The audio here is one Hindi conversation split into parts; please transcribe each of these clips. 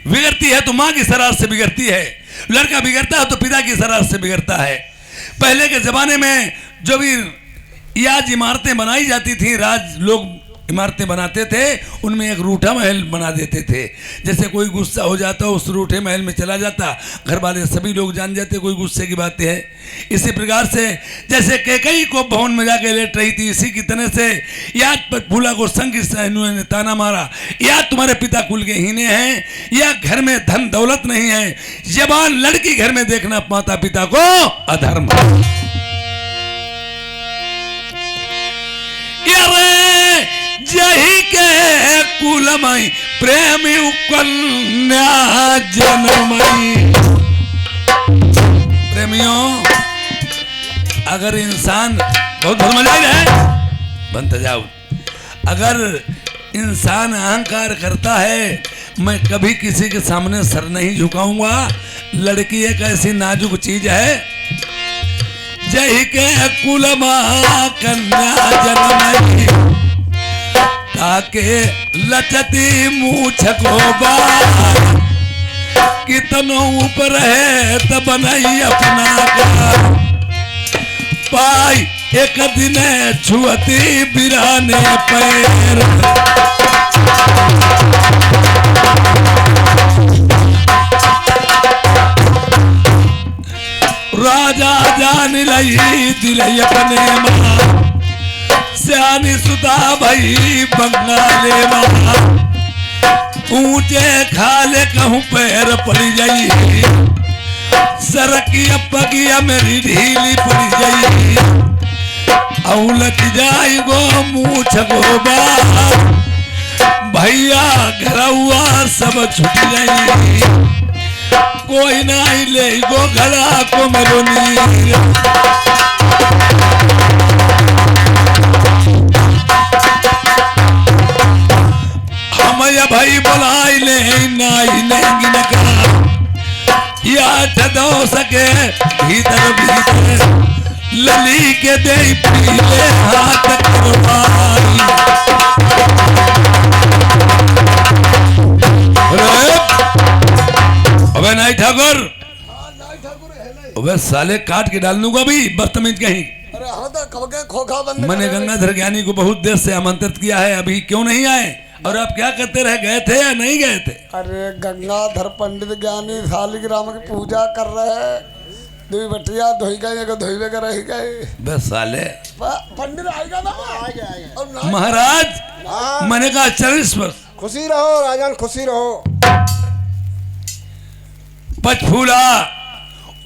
बिगड़ती है तो माँ की शरारत से बिगड़ती है, लड़का बिगड़ता है तो पिता की शरारत से बिगड़ता है। पहले के ज़माने में जो भी याज इमारतें बनाई जाती थी, राज लोग इमारतें बनाते थे, उनमें एक रूठा महल बना देते थे। जैसे कोई गुस्सा हो जाता उस रूठे महल में चला जाता, घर वाले सभी लोग जान जाते कोई गुस्से की बात है। इसी प्रकार से जैसे कैकई को भवन में जाके लेट रही थी, इसी की तरह से या फूला को संग ने ताना मारा, या तुम्हारे पिता कुल के हीने हैं, या घर में धन दौलत नहीं है, जवान लड़की घर में देखना माता पिता को अधर्म। जही के कुलमई प्रेमी कन्या जनमई। प्रेमियों, अगर इंसान बहुत मजा है बनता जाओ, अगर इंसान अहंकार करता है मैं कभी किसी के सामने सर नहीं झुकाऊंगा, लड़की एक ऐसी नाजुक चीज है। जही के कुलमा कन्या जनमई ताके लचती मूछ को बार, कितनो ऊपर है तब नहीं अपना का पाई, एक दिन छुअती बिराने पैर। राजा जान लई दिल अपने मां, सियानी सुता भई बंगाले मां, ऊंचे खाले कहूं पैर पड़ी जाई, सरकिया पगिया मेरी ढीली पड़ी जाई, औलत जाई गो मूछ गो बार, भैया घरवा सब छुट जाई, कोई नहीं ले गो घड़ा को मेरो नीर। हमया भाई बुलाई ले नाई लेंगी न का, या ठदो सके भीतर भीतर, लली के दे पीले हाथ करवाई। अबे नाई ठाकुर, अबे साले काट के डाल दूंगा भी, बदतमीज कहीं। अरे हाँ तो कब के खोखा बंद। मैंने गंगाधर ज्ञानी को बहुत देर से आमंत्रित किया है, अभी क्यों नहीं आए? और आप क्या करते रह गए थे या नहीं गए थे? अरे गंगाधर पंडित ज्ञानी शालिग्राम की पूजा कर रहे हैं, दुई बटिया धोई गए, धोईवे के रह गए। बस साले पंडित आएगा ना, आएगा। महाराज मैंने कहा 40 वर्ष खुशी रहो राजन, खुशी रहो। पचफूला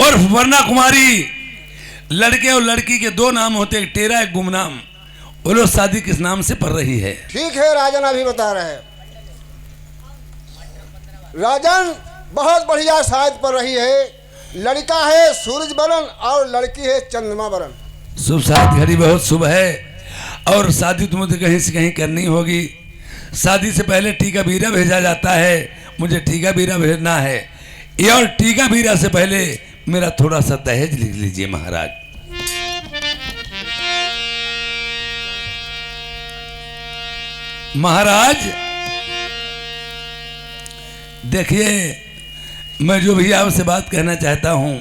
और वर्णा कुमारी, लड़के और लड़की के दो नाम होते, एक टेरा एक गुमनाम। बोलो शादी किस नाम से पड़ रही है? ठीक है राजन, अभी बता रहे हैं। राजन बहुत बढ़िया शादी पड़ रही है, लड़का है सूरज बरन और लड़की है चंद्रमा बरन। शुभ शादी घड़ी बहुत शुभ है, और शादी तो मुझे कहीं से कहीं करनी होगी। शादी से पहले टीका बीरा भेजा जाता है, मुझे टीका बीरा भेजना है, ये और टीका बीरा से पहले मेरा थोड़ा सा दहेज लिख लीजिए महाराज। महाराज देखिए, मैं जो भी आपसे बात कहना चाहता हूं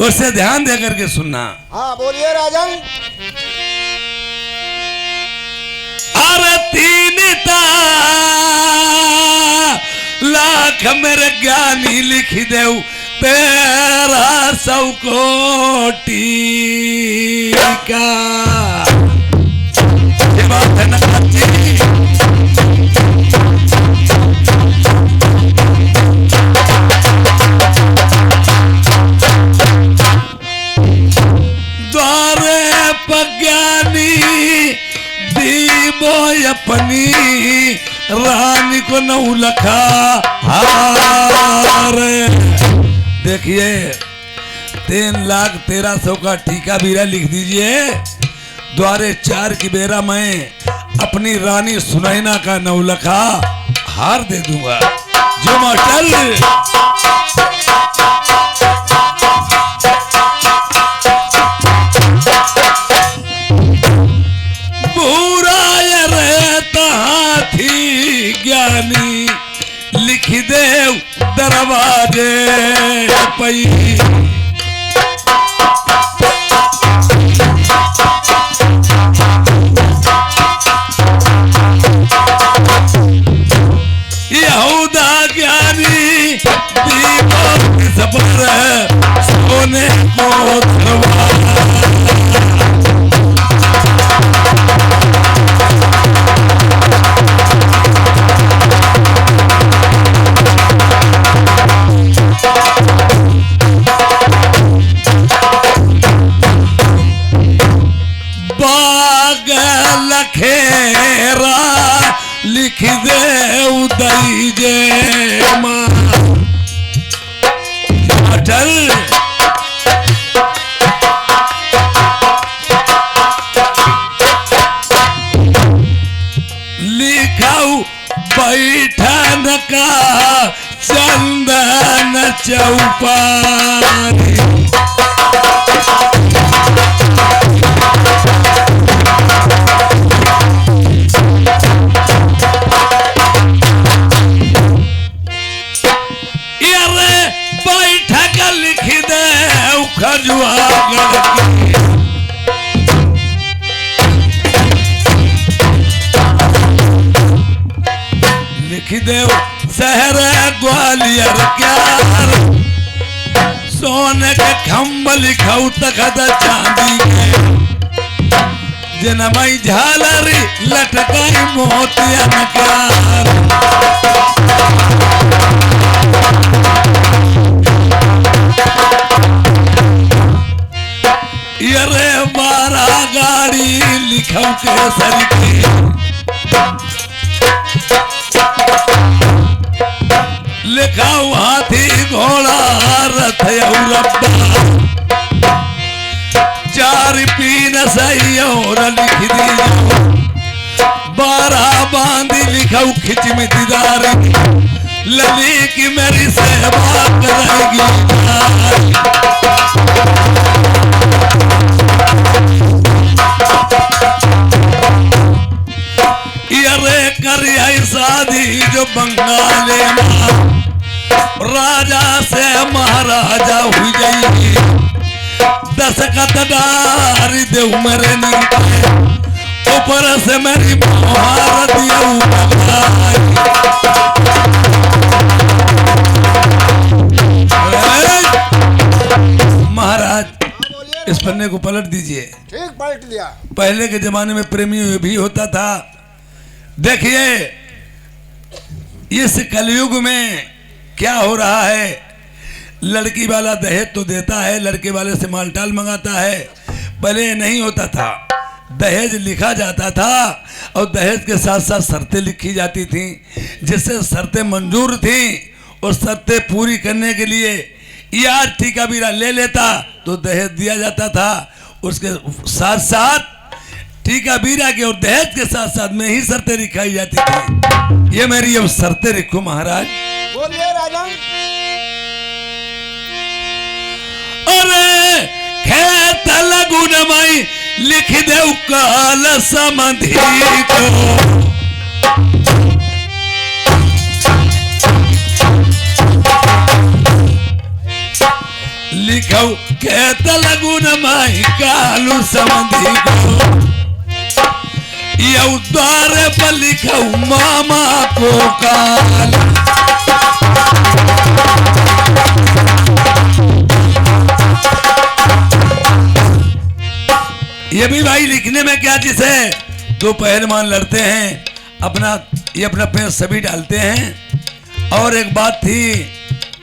उसे ध्यान दे करके सुनना। हाँ बोलिए राजन। अरे 3 लाख मेरे ज्ञानी लिख दे, 1300 कोटि का। ये बात है ना कच्ची? द्वारे पज्ञानी दीबो अपनी, रानी को 9 लखा हार। देखिए 3,13,000 का टीका बीरा लिख दीजिए, द्वारे 4 की बेरा मैं अपनी रानी सुनैना का 9 लखा हार दे दूंगा। जो मास्टर बुरा रहता हाथी ज्ञानी, लिख दे दरवाजे पई। यहूदा ज्ञानी दीपक सबर सोने को दरवाजा। लखेरा लिख दे उदय जे मां अटल। लिखाऊ बैठन का चंदन चौपारी। लिख दे शहर ग्वालियर क्या सोने के खम्भ लिखाऊ तखत चांदी के। जनमई झालरी लटकाई मोतियन का। ये मारा गाड़ी लिखाऊ के सरी लिखाऊ हाथी घोड़ा रथ रब्बा। चार पीन सही और लिख दी 12 बांधी लिखाऊ खिच में दीदारी। लली की मेरी सेवा करेगी। ये कर शादी जो बंगाले में राजा से महाराजा हुई गई। दशकत डारी दे मेरे नीचे ऊपर से मेरी महारत महाराज इस पन्ने को पलट दीजिए। ठीक पलट दिया। पहले के जमाने में प्रेमी भी होता था। देखिए इस कलयुग में क्या हो रहा है। लड़की वाला दहेज तो देता है, लड़के वाले से मालटाल मंगाता है। पहले नहीं होता था, दहेज लिखा जाता था और दहेज के साथ साथ शर्तें लिखी जाती थी। जिससे शर्तें मंजूर थी और शर्तें पूरी करने के लिए यार ठीका बीरा ले लेता तो दहेज दिया जाता था। उसके साथ साथ ठीका बीरा के और दहेज के साथ साथ में ही शर्तें लिखाई जाती थी। ये मेरी अब शर्तें लिखो महाराज। बोलिए राजा। अरे खेत लगुन माई लिख दे काल समधि को। लिखो खेत लगुन माई कालू समधि को। ये द्वार पर लिखो मामा को काल। ये भी भाई लिखने में क्या चीज है। दो पहलवान लड़ते हैं, अपना पैर सभी डालते हैं। और एक बात थी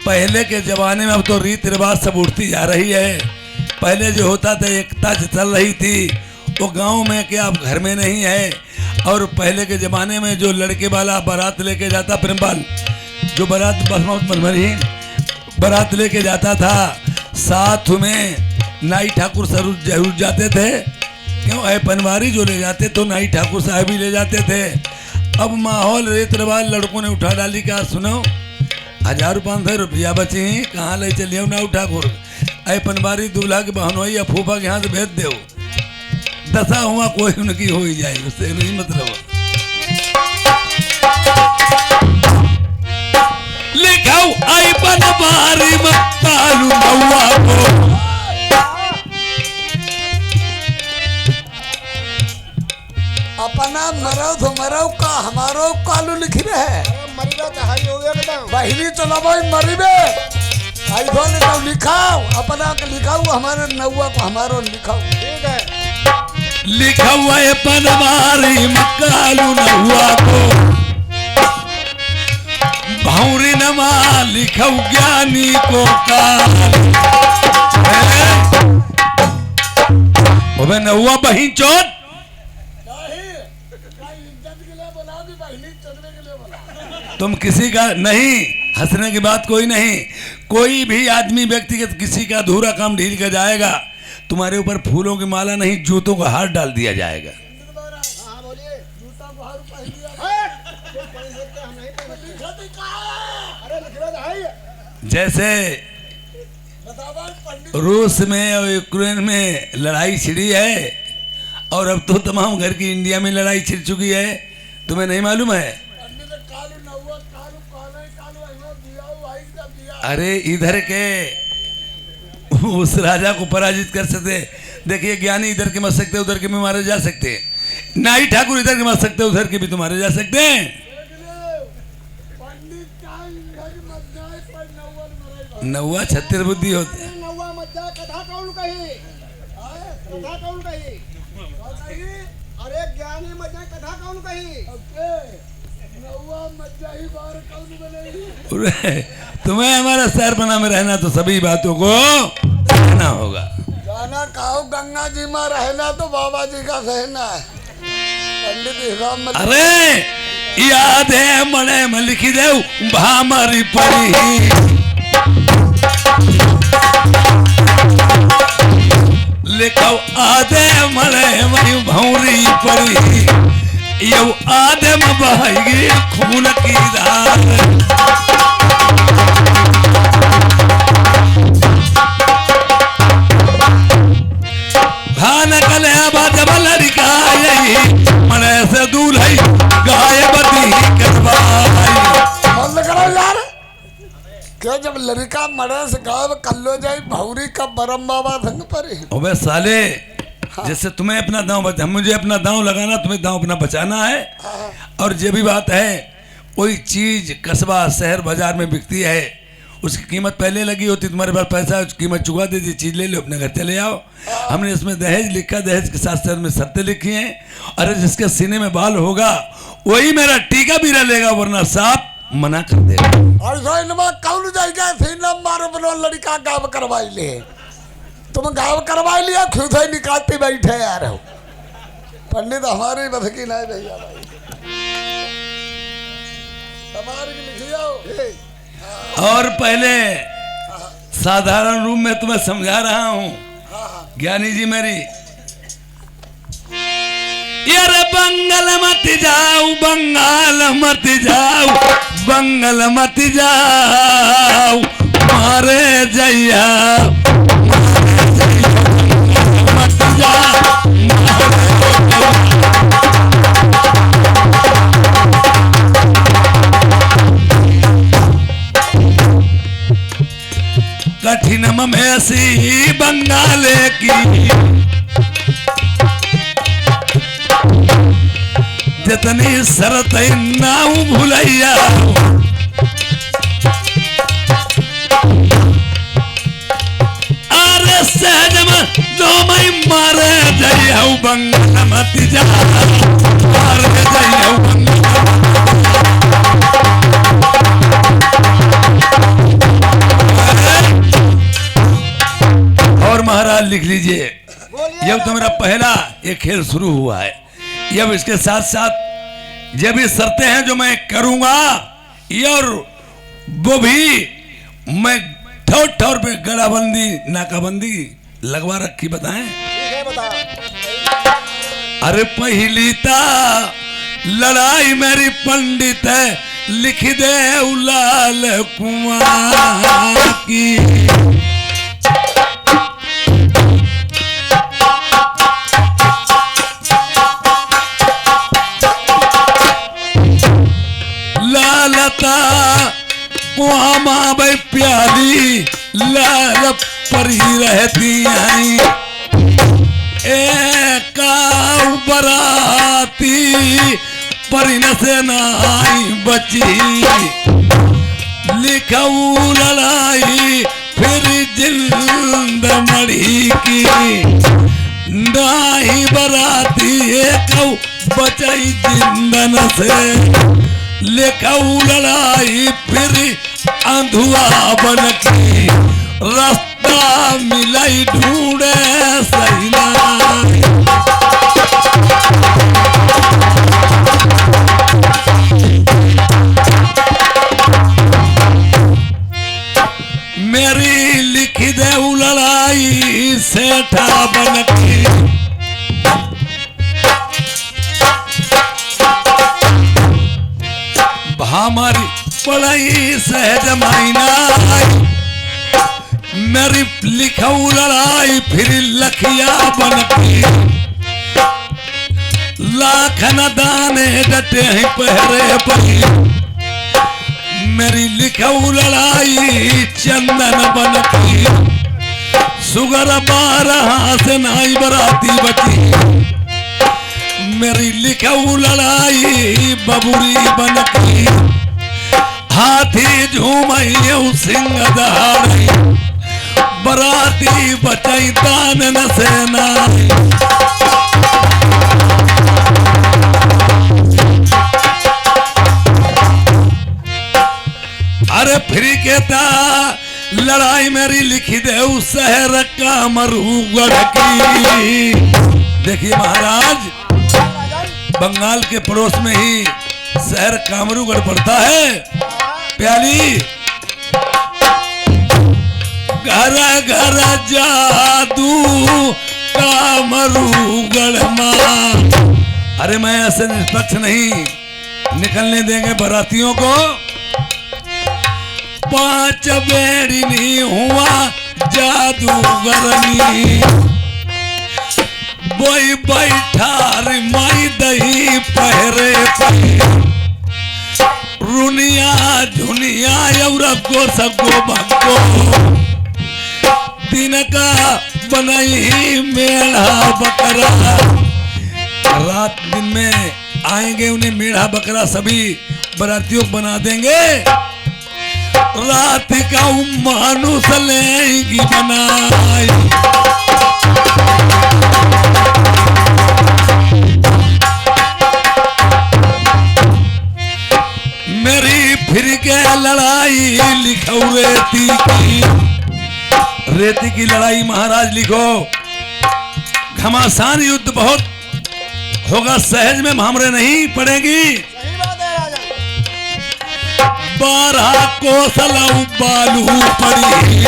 पहले के जमाने में, अब तो रीत रिवाज सब उठती जा रही है। पहले जो होता था एकता चल रही थी, वो गांव में क्या अब घर में नहीं है। और पहले के जमाने में जो लड़के वाला बारात लेके जाता, प्रेमपाल जो बारात लेके जाता था, साथ में नाई ठाकुर जरूर जाते थे। क्यों है पनवारी जो ले जाते तो नाई ठाकुर साहब भी ले जाते थे। अब माहौल रीत रिवाज लड़कों ने उठा डाली। का सुनो 1500 रुपया बचे कहाँ ले चलिए नाऊ ठाकुर। अय पनवारी दूल्हा के बहन या फूफा के यहाँ से भेज दो। दशा हुआ कोई उनकी हो ही जाए, उससे नहीं मतलब। लिखाऊ आई बनवारी में कालू नौआ को। अपना मरो तो मरो का हमारो कालू लिख रहे मरीबा चाहे हो एकदम बहिनी चला भाई मरीबे आई धोने तो लिखाओ अपना के लिखाओ हमारे नौआ को हमारो लिखाओ। ठीक है लिखा हुआ है बनवारी में कालू नौआ को। भौरी नमा लिखाऊ ज्ञानी को काल। अबे नौआ बहिन चोट तुम किसी का नहीं, हंसने की बात कोई नहीं। कोई भी आदमी व्यक्तिगत किसी का अधूरा काम ढील कर जाएगा, तुम्हारे ऊपर फूलों की माला नहीं जूतों का हार डाल दिया जाएगा। हाँ बोलिए अरे लिखना है जैसे रूस में और यूक्रेन में लड़ाई छिड़ी है और अब तो तमाम घर की इंडिया में लड़ाई छिड़ चुकी है, तुम्हें नहीं मालूम है? अरे इधर के उस राजा को पराजित कर सकते, देखिए ज्ञानी इधर के मर सकते उधर के भी मारे जा सकते, नाई ठाकुर इधर के मर सकते उधर के भी तो मारे जा सकते हैं। नौवा छत्तीस बुद्धि होते हैं। नौवा मज्जा कथा कौन कही कथा कौन कही अरे ज्ञानी मज्जा कथा कौन कही तुम्हें हमारा सरपना में रहना तो सभी बातों को रहना होगा। गाना कहो गंगा जी में रहना तो बाबा जी का सहना है। पंडित हिसाब में अरे याद है मने में लिखी दे भामारी पड़ी लिखो आधे मने में भौरी पड़ी यो आधे में बहेगी खून की धार। खान कले बात लड़का यही मने से दूर है गाय बदी करवाई। बंद करो यार क्या जब लड़का मरे से गाँव कल्लो जाए भौरी का बरम बाबा संग पर ही। अबे साले जैसे तुम्हें अपना दांव बचा, मुझे अपना दांव लगाना, तुम्हें दांव अपना बचाना है। और ये भी बात है कोई चीज कस्बा शहर बाजार में बिकती है उसकी कीमत पहले लगी होती, तुम्हारे पास पैसा कीमत चुका देती, चीज ले लो अपने घर चले आओ। हमने इसमें दहेज लिखा, दहेज के साथ साथ में शर्तें लिखी हैं। अरे जिसके सीने में बाल होगा वही मेरा टीका भी लेगा वरना सांप मना कर देगा। और कौन जाएगा सीना मारो बनो लड़का गाँव करवाई ले, तुम गाँव करवा लिया खुद ही निकालते बैठे यार हो। पंडित हमारी बस की नहीं भैया भाई हमारी लिखियो। और पहले साधारण रूप में तुम्हें समझा रहा हूं ज्ञानी जी मेरी। यार बंगल मत जाओ बंगाल मत जाओ बंगल मत जाओ मारे जैया मत जाओ कठिन ममेसी बंगाल की जितनी शरत नाऊ भूलैया अरे सहजम जो मैं मारे जइहु बंगाल मत जा मारे जइहु और महाराज लिख लीजिए जब तो मेरा पहला ये खेल शुरू हुआ है, जब इसके साथ साथ जब ये शर्तें हैं जो मैं करूंगा ये और वो भी मैं ठोर ठोर पे गड़ाबंदी नाकाबंदी लगवा रखी बताएं। ठीक है बता अरे पहली ता लड़ाई मेरी पंडित है लिख दे उलाल कुमार की। लालता माँ भाई प्याली लाल परी रहती हैं, एक बराती परिन से नाई बची, लिखाऊ लड़ाई फिर जिंद मड़ी की, नाई बराती एक बचाई जिंदन से, लिखाऊ लड़ाई फिर अंधुआ बन की, रास्ता मिलाई ढूंढे सही नाई। मेरी लिखी दे लड़ाई सेठा बन की, हमारी पढ़ाई सहज मायना, मेरी लिखाऊ लड़ाई फिर लखिया बन की, लाख न दाने डटे हैं पहरे पही, मेरी लिखाऊ लड़ाई चंदन बन की, सुगर 12 से नाई बराती बची, मेरी लिखाऊ लड़ाई बबुरी बन की, हाथी झूमई सिंह दहाड़ी, बराती बचई तान न सेना। अरे फिर कहता लड़ाई मेरी लिखी दे उस शहर का मरूगढ़ की। देखिए महाराज, बंगाल के पड़ोस में ही शहर कामरूगढ़ पड़ता है। प्याली घर घर जादू कामरूगढ़ मां। अरे मैं ऐसे निष्पक्ष नहीं निकलने देंगे बारातियों को। 5 बेड़ी नहीं हुआ जादूगरनी, बोई बैठार माई दही पहरे पही, रुनिया झुनिया और को सगो भगो, दिन का बनाई मेढ़ा बकरा। रात दिन में आएंगे उन्हें मेढ़ा बकरा सभी बारातियों को बना देंगे। रात का मानुस लेंगी बनाई। मेरी फिर के लड़ाई लिखो रेती की। रेती की लड़ाई महाराज लिखो। घमासान युद्ध बहुत होगा, सहज में भामरे नहीं पड़ेगी। 12 कोसलऊ बालू पड़ी,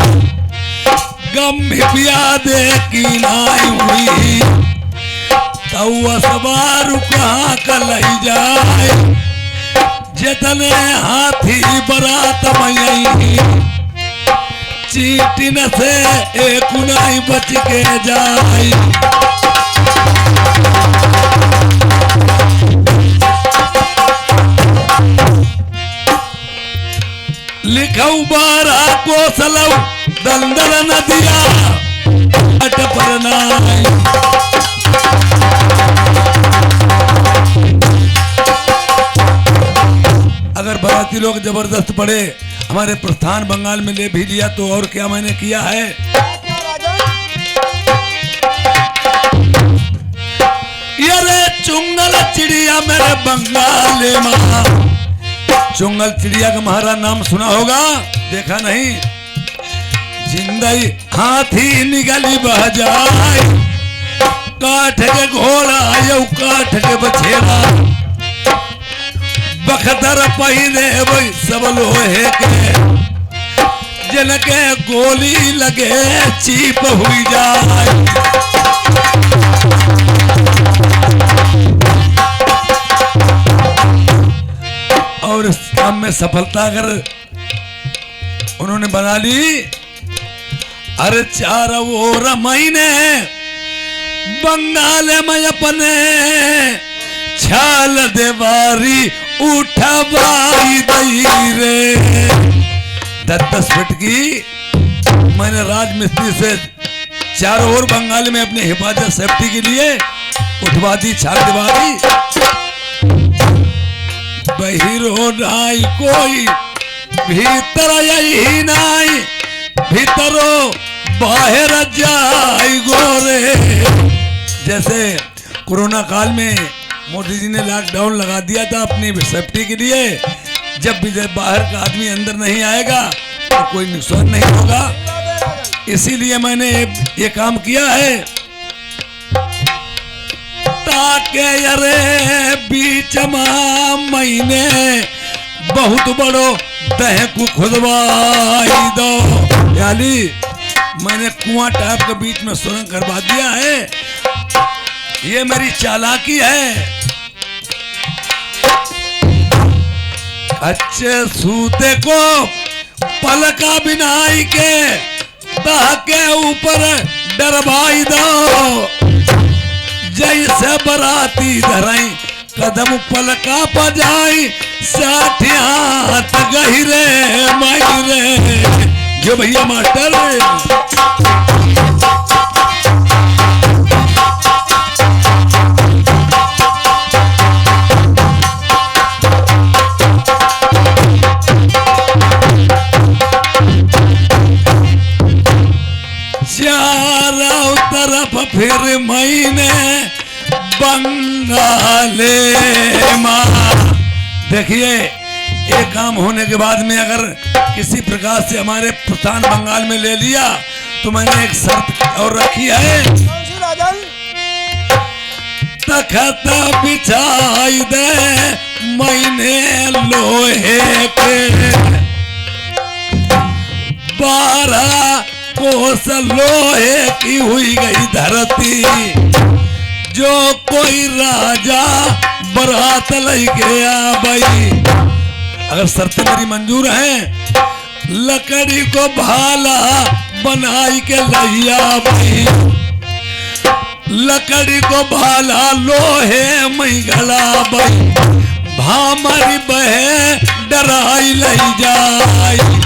गम्भिया दे की नाई हुई, तऊ सवार कहाँ कलई जाए, जतने हाथी बरात मई, चीटिन से एक नाई बच के जाए। लिखऊ 12 कोसलऊ दंदल नदिया अट पर नाई। अगर बाराती लोग जबरदस्त पड़े, हमारे प्रस्थान बंगाल में ले भी लिया तो और क्या मैंने किया है। ये रे चुंगल चिड़िया मेरे बंगाल में। चुंगल चिड़िया का महाराज नाम सुना होगा, देखा नहीं। जिंदई हाथी निगली बह जाए, काठ के घोड़ा यू काठ के बछेरा, बखदर पहिने वही सब लोहे के, जिनके गोली लगे चीप हुई जाए। और इस काम में सफलता अगर उन्होंने बना ली, अरे 4 ओर महीने बंगाल में अपने छाल देवारी उठवाई दई रे। 10-10 फीट की मैंने राजमिस्त्री से चारों ओर बंगाल में अपने हिफाजत सेफ्टी के लिए उठवा दी, छाल दिवा दी। बहिरो नाई कोई भीतर यही नाई, भीतरो बाहर जाई गोरे। जैसे कोरोना काल में मोदी जी ने लॉकडाउन लगा दिया था अपनी सेफ्टी के लिए, जब भी बाहर का आदमी अंदर नहीं आएगा तो कोई नुकसान नहीं होगा, इसीलिए मैंने ये काम किया है। ताके अरे बीच महीने बहुत बड़ो दह को खुदवाई दो, यानी मैंने कुआं टाइप के बीच में सुरंग करवा दिया है। ये मेरी चालाकी है। अच्छे सूते को पलका बिनाई के ताके ऊपर डरवाई दो, जैसे बराती धराई कदम पलका पजाई, 60 हाथ गहिरे मायरे। जो भैया मास्टर चारों तरफ फिर महीने बंगाले माँ। देखिए एक काम होने के बाद में अगर किसी प्रकार से हमारे प्रधान बंगाल में ले लिया तो मैंने एक शर्त और रखी है। कौन सी राजन? तखत बिछाई दे मैंने लोहे के, 12 कोस लोहे की हुई गई धरती, जो कोई राजा बरात ले गया भाई। अगर शर्तें मेरी मंजूर हैं, लकड़ी को भाला बनाई के लैया भाई, लकड़ी को भाला लोहे में गला भाई, भामरी बहे डराई ले जाई।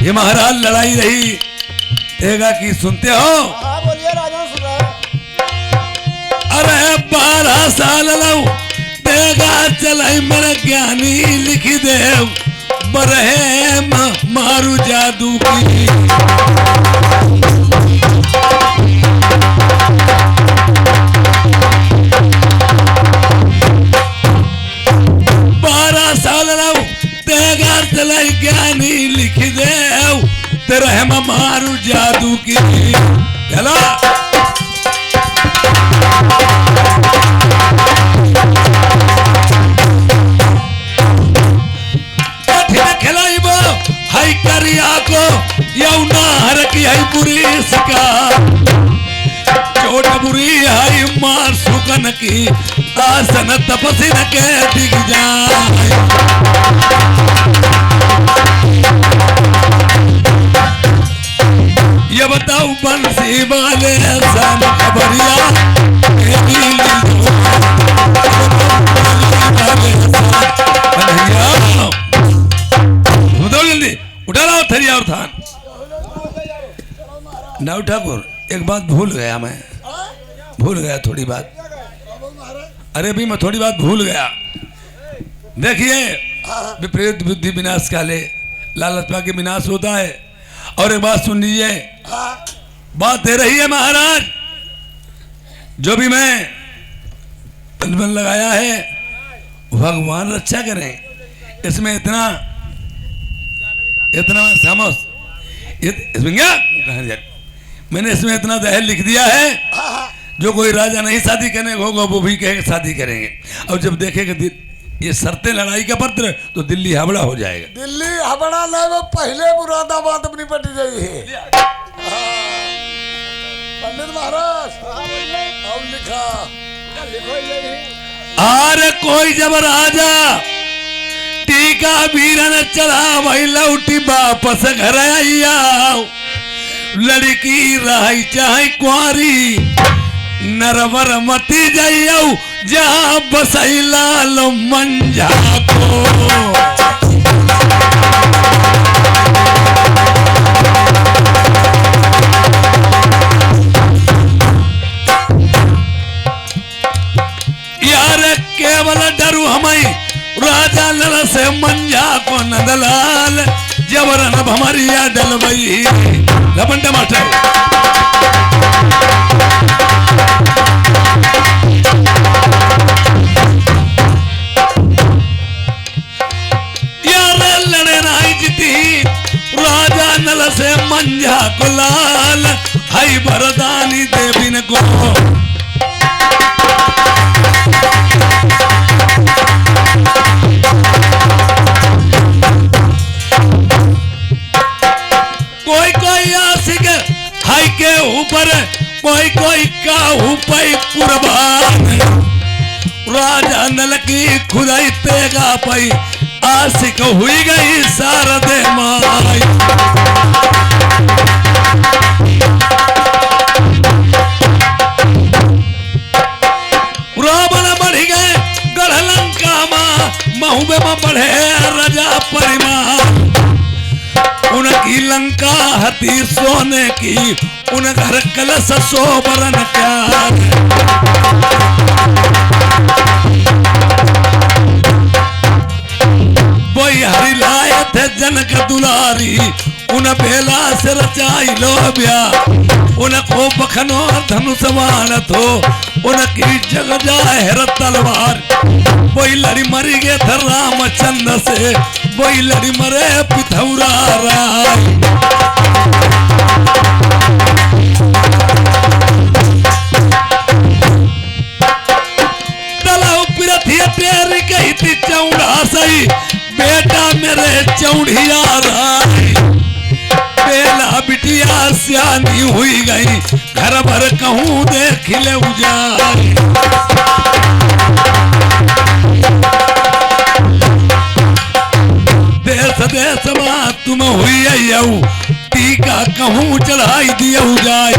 ये महाराज लड़ाई रही देगा कि सुनते हो? हाँ बोलिए राजन, सुन रहे हैं। अरे 12 साल लऊ देगा चलाई मेरे ज्ञानी लिख दे, बरहे मारू जादू की। 12 साल लऊ देगा चलाई ज्ञानी लिख दे, तेरा है मारू जादू की। चला खिलाई वो हाई करिया को यौना हर की हाई बुरी सिका, चोट बुरी हाई मार सुकन की, आसन तपसिन के दिख जाए। ये बताओ बंसी वाले सन खबरिया जल्दी उठा लाओ थरिया और थान। नाउ ठाकुर एक बात भूल गया, मैं भूल गया थोड़ी बात। अरे भी मैं थोड़ी बात भूल गया। देखिए विपरीत बुद्धि विनाश काले, लालच पाके विनाश होता है। और एक बात सुन लीजिए, बात दे रही है महाराज, जो भी मैं तन लगाया है भगवान रक्षा करें। इसमें इतना समझ इसमें क्या मैंने इसमें इतना दहेज लिख दिया है, जो कोई राजा नहीं शादी करने को होगा वो भी कहेगा शादी करेंगे। और जब देखेगा ये शर्तें लड़ाई का पत्र तो दिल्ली हावड़ा हो जाएगा। दिल्ली हावड़ा नहीं, वो पहले मुरादाबाद अपनी पट गई है। पंडित महाराज अब लिखा लिखो यही। आरे कोई जब राजा टीका वीरन चढ़ा वही लौटी वापस घर आइया, लड़की रही चाहे कुआरी नरवर मती जाइयो जहाँ बसैला लो मंझा को। केवल डरू हमें राजा लल से मंझा को नंदलाल जबरन भमरिया डलबई लपन टमाटर। यार लड़े नहीं जीती राजा नल से मंझा को लाल हई बरदानी देविन को। के ऊपर कोई कोई का ऊपर कुर्बान राजा नल की खुदाई तेगा पई आशिक हुई गई शारदे माई। रावण बढ़ गए गढ़ लंका महुबे में बढ़े राजा परिमाण। उनकी लंका हती सोने की उन घर कलश सोबरन प्यार। वही हरि लाए थे जनक दुलारी उन बेला से रचाई लो ब्याह। उनको बखनो धनुषवान थो उनकी जग जाहिर तलवार। वही लड़ी मरी गए थे रामचंद्र से वही लड़ी मरे पिथौरा राय। तलाव पिरथिया तेरी कही थी चौड़ा सही बेटा मेरे चौड़िया राय। बेला बिटिया सियानी हुई गई घर भर कहूँ देख ले उजारी। देश देश में तुम हुई टीका कहूँ चढ़ाई दियो जाए।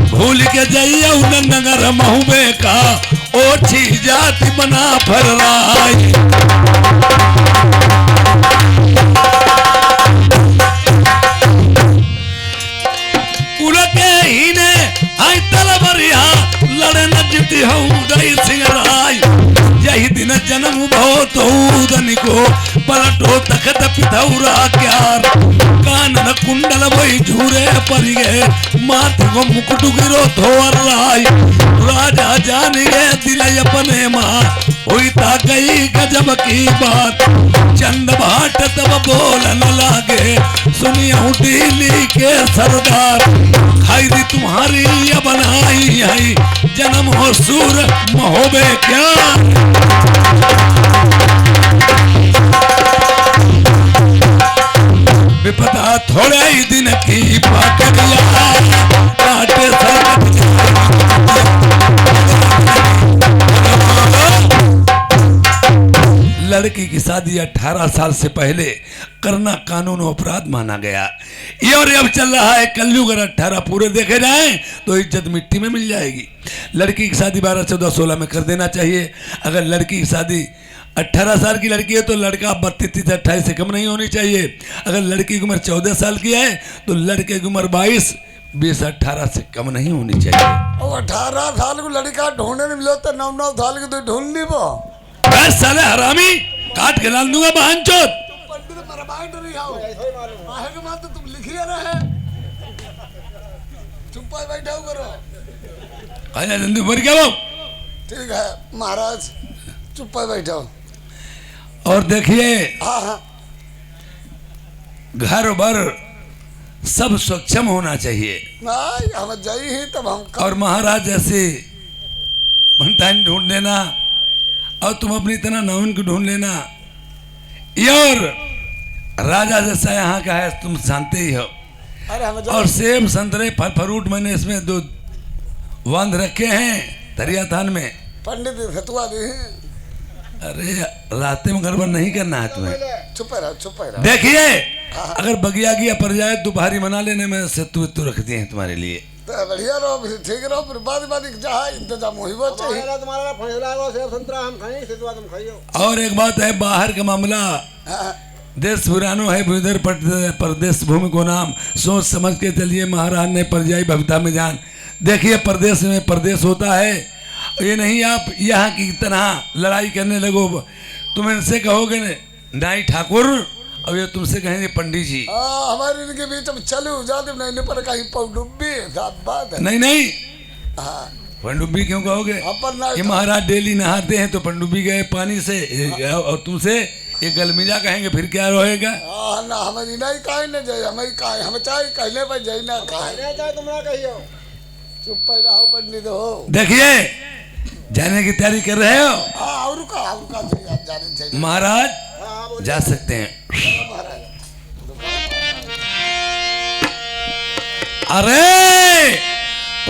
भूल के जाइयो नगर महुबे का ओछी जाति बना फर राय। उनके ही ने आई तलवरिया लड़े न जीती हूँ गई सिंह राय। यही दिन जन्म बहुत उदन को पलटो तखत पिथौरा क्यार। कानन कुंडल वही झूरे पर गए माथे को मुकुट गिरो थोर राय। राजा जान गए दिल अपने माँ हुई ता गई गजब की बात। चंद भाट तब बोलन लागे सुनियो दिल्ली के सरदार। खैरी तुम्हारी ये बनाई है जन्म हो सूर महोबे क्या। विपदा थोड़े ही दिन की पाकड़िया काटे सरकत। लड़की की शादी 18 साल से पहले करना कानून अपराध माना गया। ये और अब चल रहा है कलयुग। अगर 18 पूरे देखे जाएं तो इज्जत मिट्टी में मिल जाएगी। लड़की की शादी 12, 14, 16 में कर देना चाहिए। अगर लड़की की शादी 18 साल की लड़की है तो लड़का 32, 28 से कम नहीं होनी चाहिए। अगर लड़की की उम्र 14 साल की है तो लड़के की उम्र 22, 20, 18 से कम नहीं होनी चाहिए। और 18 साल को लड़का ढूंढने नहीं मिलो तो 9 साल की तो ढूंढ ली वो। साले हरामी काट के डाल दूंगा बहन चोद। पंडित बर्बाद नहीं आओ आहे के बात तो तुम लिखिए रहे चुप बैठा करो। आजा जल्दी मर गया वो। ठीक है महाराज चुप बैठो। और देखिए हाँ घर भर सब सक्षम होना चाहिए। नहीं हम जाई ही तब हम और महाराज जैसे भंटाइन ढूंढ लेना और तुम अपनी तरह नौन को ढूंढ लेना। ये और राजा जैसा यहाँ का है तुम जानते ही हो। अरे हम और सेब संतरे फल फ्रूट मैंने इसमें दो बांध रखे हैं दरिया थान में। पंडित फतवा दी अरे रास्ते में गड़बड़ नहीं करना है तुम्हें। चुप रहो चुप रहो। देखिए अगर बगिया गिया पड़ जाए तो भारी मना लेने में सत्तू वत्तू रख दिए हैं तुम्हारे लिए। तो बढ़िया रहो ठीक रहो फिर बाद जहाँ इंतजाम हो चाहिए। तुम्हारा फैसला हो, सेब संतरा हम खाएं, सितवा तुम खाइयो। और एक बात है, बाहर का मामला हाँ, देश पुरानो है भूधर परदेश भूमि को नाम, सोच समझ के चलिए महाराज ने परजाई भविता में जान। देखिए परदेश में परदेश होता है, ये नहीं आप यहाँ की तरह लड़ाई करने लगो। तुम इनसे कहोगे नाई ठाकुर और ये तुमसे कहेंगे पंडित जी। हमारे इनके बीच में चले जाते नहीं पर कहीं पगडुब्बी साफ बात है। नहीं हाँ पनडुब्बी क्यों कहोगे? अपन ये महाराज डेली नहाते हैं तो पनडुब्बी गए पानी से, और तुमसे ये गलमिजा कहेंगे फिर क्या रहेगा? ना हमारी नहीं कहे न जाए, हमें कहे हम चाहे कहने पर जाए ना कहे चाहे तुमरा कहियो। चुप पैदा हो पंडित हो। देखिए जाने की तैयारी कर रहे हो? हाँ और का जाने चाहिए महाराज जा सकते हैं। अरे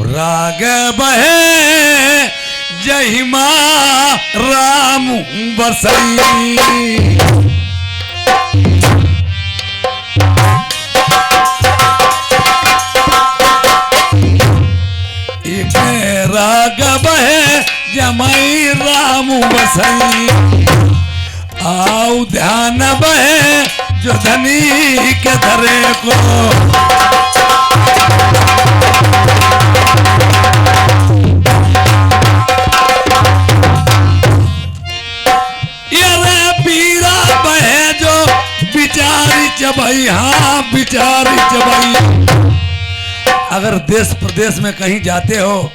राग बहे जहिमा राम बसई, एक राग बहे जमाई राम बसई, आओ ध्यान बहे जो धनी के धरे को। चबाई, हाँ बिचारी चबाई। अगर देश प्रदेश में कहीं जाते हो,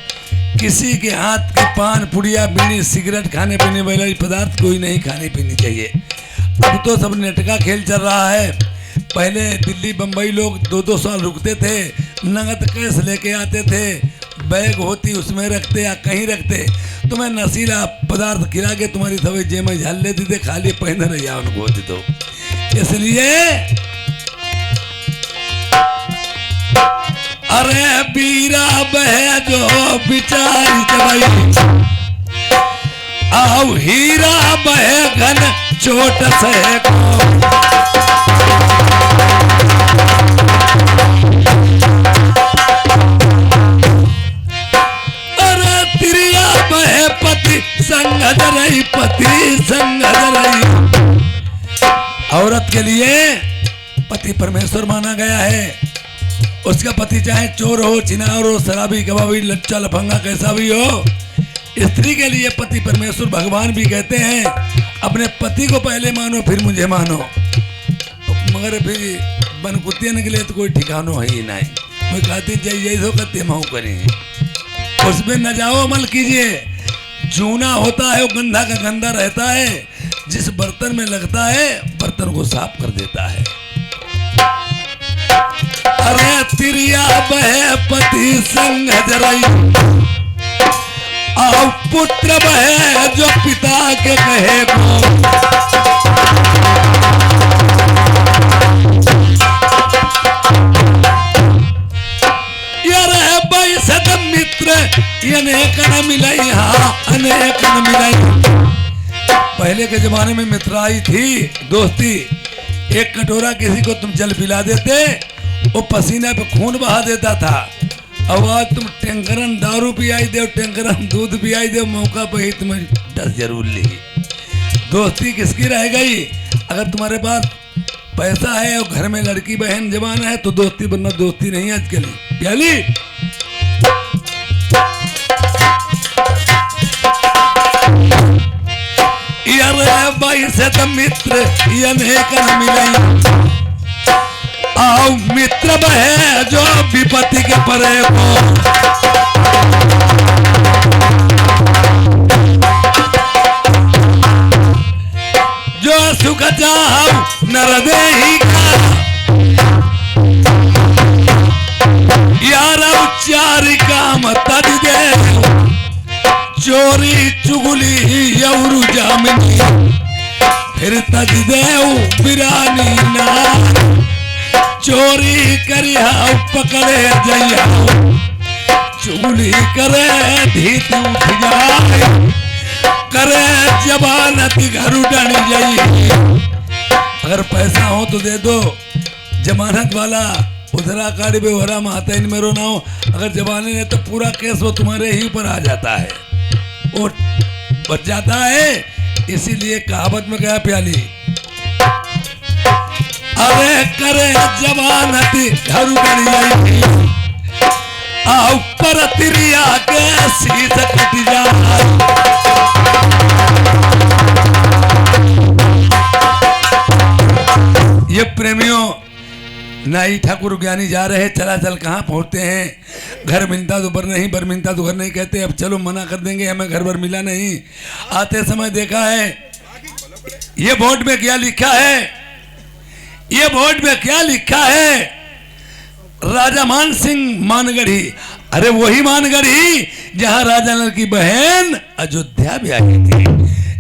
किसी के हाथ की पान पुड़िया बीड़ी सिगरेट खाने पीने वाले पदार्थ कोई नहीं खाने पीनी चाहिए। अब तो सब नेट का खेल चल रहा है। पहले दिल्ली बम्बई लोग 2-2 साल रुकते थे, नगद कैश लेके आते थे, बैग होती उसमें रखते या कहीं रखते, तुम्हें नशीला पदार्थ खिला के तुम्हारी थवे जेब में झाल लेती थे, खाली पहन रही उनको होती। तो इसलिए अरे बीरा बह जो बिचारी चबाई, आओ हीरा बह घन चोट से को। अरे तिरिया बह पति संग रही, पति संग रही। औरत के लिए पति परमेश्वर माना गया है। उसका पति चाहे चोर हो, चिनार हो, शराबी, कबाबी, लच्चा लफंगा कैसा भी हो, स्त्री के लिए पति परमेश्वर भगवान भी कहते हैं। अपने पति को पहले मानो फिर मुझे मानो। मगर फिर बनकुतिया निकले तो कोई ठिकानो है ही नहीं। कोई कहती जाइए तो कहते हम करें, उसमें न जाओ अमल कीजिए। जूना होता है वो गंदा का गंदा रहता है, जिस बर्तन में लगता है बर्तन को साफ कर देता है। अरे तिरिया बहे पति संग जराई, आओ पुत्र बहे जो पिता के कहे को। यार है भाई सद मित्र अनेक न मिलाई, हाँ अनेक न मिलाई। पहले के जमाने में मित्राई थी, दोस्ती। एक कटोरा किसी को तुम जल पिला देते, वो पसीने पे खून बहा देता था। अब आज तुम टैंकरन दारू पियाई दे, टैंकरन दूध पियाई दे, मौका पे ही तुम्हें 10 जरूर ली। दोस्ती किसकी रह गई? अगर तुम्हारे पास पैसा है और घर में लड़की बहन जवान है तो दोस्ती, बनना दोस्ती नहीं आजकल। प्याली भाई से तो मित्र अनेक न मिले, आओ मित्र बहे जो विपत्ति के परे को। जो सुख चाहु नर देहि का, यार चारि काम तज दे। चोरी चुगली यौरु जामिनी, फिर तज देऊ बिरानी ना। चोरी करिया पकड़े जइया, चुगली करे धीत उठ जाए। करे जमानत घर उड़ानी जाई। अगर पैसा हो तो दे दो, जमानत वाला उधरा काड़ी पे वरा माता इन मेरो नाम। अगर जमाने ने तो पूरा केस वो तुम्हारे ही पर आ जाता है, वो बच जाता है। इसीलिए कहावत में गया प्याली, अरे करे जमानत घर उड़ानी जाई, आओ पर तिरिया के सीध कट जा। ये प्रेमियों, नाई ठाकुर ज्ञानी जा रहे, चला चल कहाँ पहुँचते हैं। घर मिलता तो बर नहीं, बर मिलता तो घर नहीं कहते। अब चलो मना कर देंगे, हमें घर भर मिला नहीं। आते समय देखा है ये बोर्ड में क्या लिखा है, ये बोर्ड में क्या लिखा है, राजा मान सिंह मानगढ़ी। अरे वही मानगढ़ी जहां राजा नल की बहन अयोध्या भी आई थी।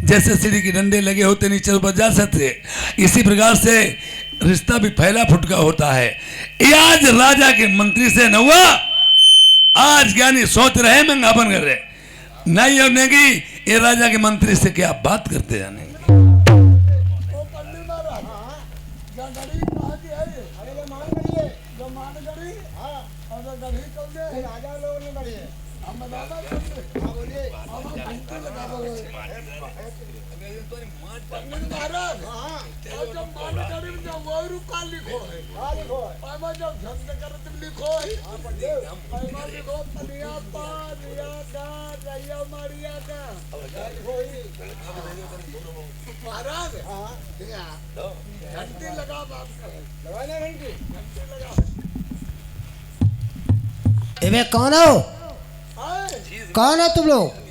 जैसे सीढ़ी के डंडे लगे होते नीचे ऊपर जा सकते, इसी प्रकार से रिश्ता भी फैला फुटका होता है। ये आज राजा के मंत्री से न हुआ, आज ज्ञानी सोच रहे मंगापन कर रहे नहीं होने की। ये राजा के मंत्री से क्या बात करते जाने। वो पंडित महाराज जो गढ़ी कहाँ की है? अरे ये मान गई है, जो मान गढ़ी हाँ और जो गढ़ी कौन ये है? राजा लोगों ने गढ़ी है। हम बताना चाहते हाँ बोलिए। हम घंटे लगा बोले पंडित महाराज। हाँ और जो मान गढ़ी में जो वो रुका लिखो है, हाँ लिखो है। पामा जो झंड कर तुम लिखो है, हाँ पंडित पामा लिखो पनिया पा रिया का रैया मारिया का। लिखो ही। महाराज हाँ घंटी लगा बात करें, लगाना घंटी। घंटी लगा। ए बे कौन हो, आए कौन हो तुम लोग?